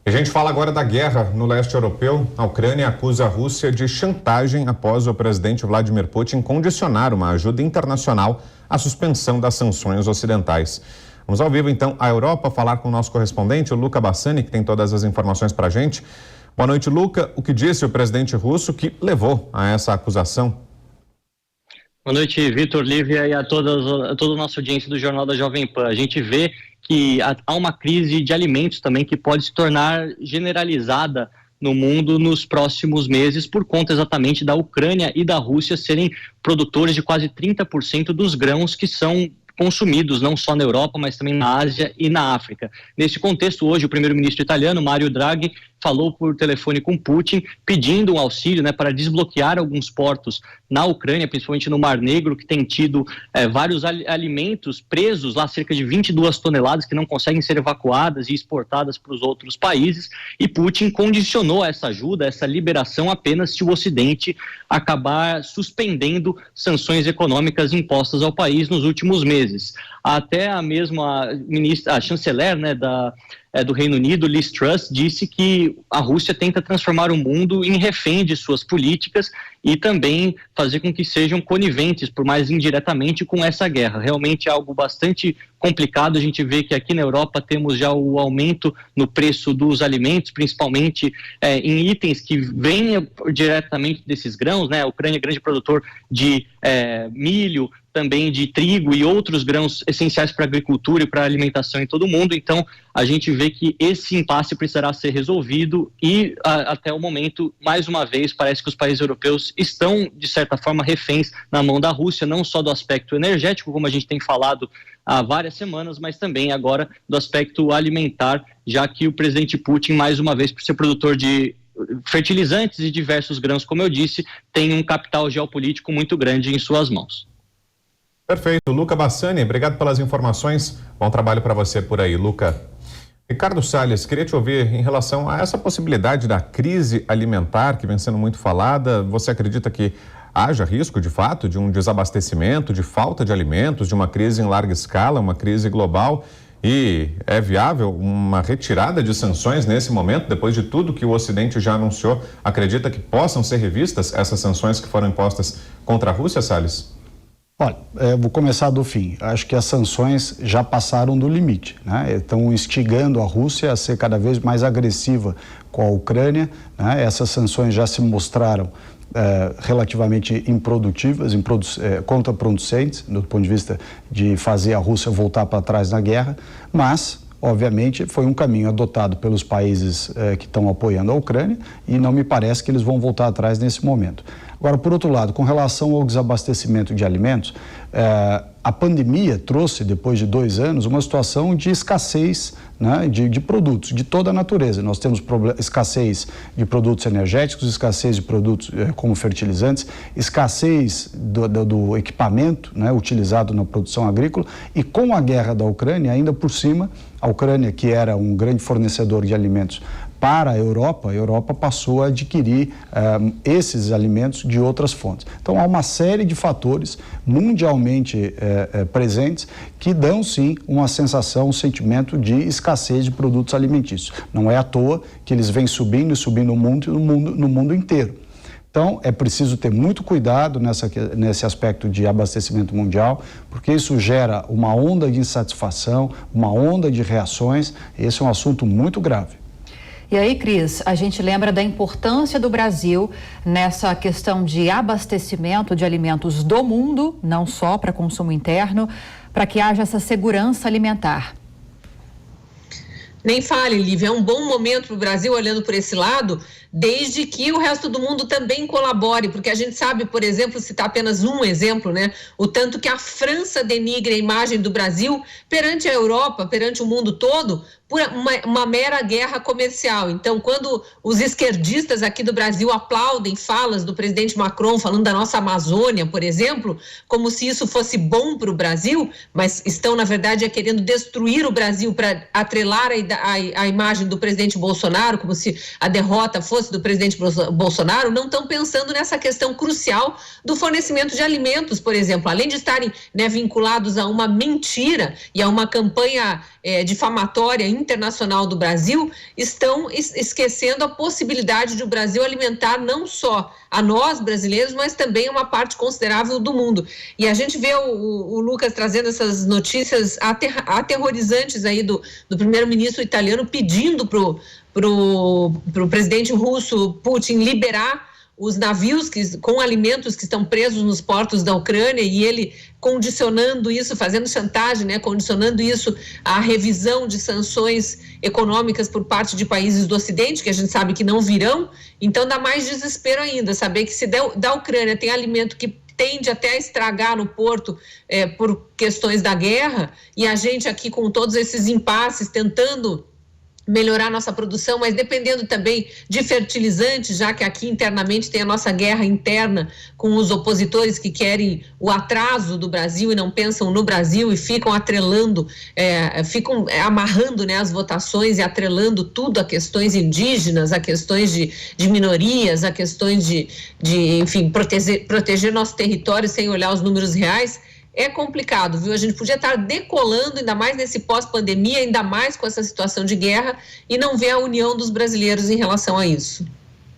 A gente fala agora da guerra no leste europeu. A Ucrânia acusa a Rússia de chantagem após o presidente Vladimir Putin condicionar uma ajuda internacional à suspensão das sanções ocidentais. Vamos ao vivo, então, à Europa falar com o nosso correspondente, o Luca Bassani, que tem todas as informações para a gente. Boa noite, Luca. O que disse o presidente russo que levou a essa acusação? Boa noite, Vitor, Lívia e a toda a nossa audiência do Jornal da Jovem Pan. A gente vê que há uma crise de alimentos também que pode se tornar generalizada no mundo nos próximos meses por conta exatamente da Ucrânia e da Rússia serem produtores de quase 30% dos grãos que são consumidos não só na Europa, mas também na Ásia e na África. Nesse contexto, hoje, o primeiro-ministro italiano, Mario Draghi, falou por telefone com Putin, pedindo um auxílio para desbloquear alguns portos na Ucrânia, principalmente no Mar Negro, que tem tido vários alimentos presos lá, cerca de 22 toneladas, que não conseguem ser evacuadas e exportadas para os outros países. E Putin condicionou essa ajuda, essa liberação, apenas se o Ocidente acabar suspendendo sanções econômicas impostas ao país nos últimos meses. Até a mesma a chanceler do Reino Unido, Liz Truss, disse que a Rússia tenta transformar o mundo em refém de suas políticas e também fazer com que sejam coniventes, por mais indiretamente, com essa guerra. Realmente é algo bastante complicado. A gente vê que aqui na Europa temos já o aumento no preço dos alimentos, principalmente em itens que vêm diretamente desses grãos, né? A Ucrânia é grande produtor de milho, também de trigo e outros grãos essenciais para a agricultura e para a alimentação em todo o mundo. Então, a gente vê que esse impasse precisará ser resolvido e, até o momento, mais uma vez, parece que os países europeus estão, de certa forma, reféns na mão da Rússia, não só do aspecto energético, como a gente tem falado há várias semanas, mas também agora do aspecto alimentar, já que o presidente Putin, mais uma vez, por ser produtor de fertilizantes e diversos grãos, como eu disse, tem um capital geopolítico muito grande em suas mãos. Perfeito. Luca Bassani, obrigado pelas informações. Bom trabalho para você por aí, Luca. Ricardo Salles, queria te ouvir em relação a essa possibilidade da crise alimentar que vem sendo muito falada. Você acredita que haja risco, de fato, de um desabastecimento, de falta de alimentos, de uma crise em larga escala, uma crise global? E é viável uma retirada de sanções nesse momento, depois de tudo que o Ocidente já anunciou? Acredita que possam ser revistas essas sanções que foram impostas contra a Rússia, Salles? Olha, vou começar do fim. Acho que as sanções já passaram do limite, né? Estão instigando a Rússia a ser cada vez mais agressiva com a Ucrânia, né? Essas sanções já se mostraram relativamente improdutivas, contraproducentes, do ponto de vista de fazer a Rússia voltar para trás na guerra, mas, obviamente, foi um caminho adotado pelos países que estão apoiando a Ucrânia e não me parece que eles vão voltar atrás nesse momento. Agora, por outro lado, com relação ao desabastecimento de alimentos, a pandemia trouxe, depois de 2 anos, uma situação de escassez, né, de produtos de toda a natureza. Nós temos escassez de produtos energéticos, escassez de produtos como fertilizantes, escassez do equipamento, né, utilizado na produção agrícola, e com a guerra da Ucrânia, ainda por cima, a Ucrânia, que era um grande fornecedor de alimentos para a Europa passou a adquirir esses alimentos de outras fontes. Então, há uma série de fatores mundialmente presentes que dão, sim, uma sensação, um sentimento de escassez de produtos alimentícios. Não é à toa que eles vêm subindo e subindo no mundo inteiro. Então, é preciso ter muito cuidado nesse aspecto de abastecimento mundial, porque isso gera uma onda de insatisfação, uma onda de reações, e esse é um assunto muito grave. E aí, Cris, a gente lembra da importância do Brasil nessa questão de abastecimento de alimentos do mundo, não só para consumo interno, para que haja essa segurança alimentar. Nem fale, Lívia, é um bom momento para o Brasil olhando por esse lado, desde que o resto do mundo também colabore, porque a gente sabe, por exemplo, citar apenas um exemplo, né? O tanto que a França denigra a imagem do Brasil perante a Europa, perante o mundo todo, por uma mera guerra comercial. Então, quando os esquerdistas aqui do Brasil aplaudem falas do presidente Macron falando da nossa Amazônia, por exemplo, como se isso fosse bom para o Brasil, mas estão, na verdade, querendo destruir o Brasil para atrelar a imagem do presidente Bolsonaro, como se a derrota fosse do presidente Bolsonaro, não estão pensando nessa questão crucial do fornecimento de alimentos, por exemplo. Além de estarem, né, vinculados a uma mentira e a uma campanha difamatória internacional do Brasil estão esquecendo a possibilidade de o Brasil alimentar não só a nós brasileiros, mas também uma parte considerável do mundo. E a gente vê o Lucas trazendo essas notícias aterrorizantes aí do primeiro-ministro italiano pedindo pro presidente russo Putin liberar os navios com alimentos que estão presos nos portos da Ucrânia, e ele condicionando isso, fazendo chantagem, né, condicionando isso à revisão de sanções econômicas por parte de países do Ocidente, que a gente sabe que não virão. Então dá mais desespero ainda, saber que se da Ucrânia tem alimento que tende até a estragar no porto por questões da guerra, e a gente aqui com todos esses impasses tentando melhorar nossa produção, mas dependendo também de fertilizantes, já que aqui internamente tem a nossa guerra interna com os opositores que querem o atraso do Brasil e não pensam no Brasil e ficam atrelando, ficam amarrando, né, as votações e atrelando tudo a questões indígenas, a questões de minorias, a questões de enfim, proteger nosso território sem olhar os números reais. É complicado, viu? A gente podia estar decolando, ainda mais nesse pós-pandemia, ainda mais com essa situação de guerra, e não ver a união dos brasileiros em relação a isso.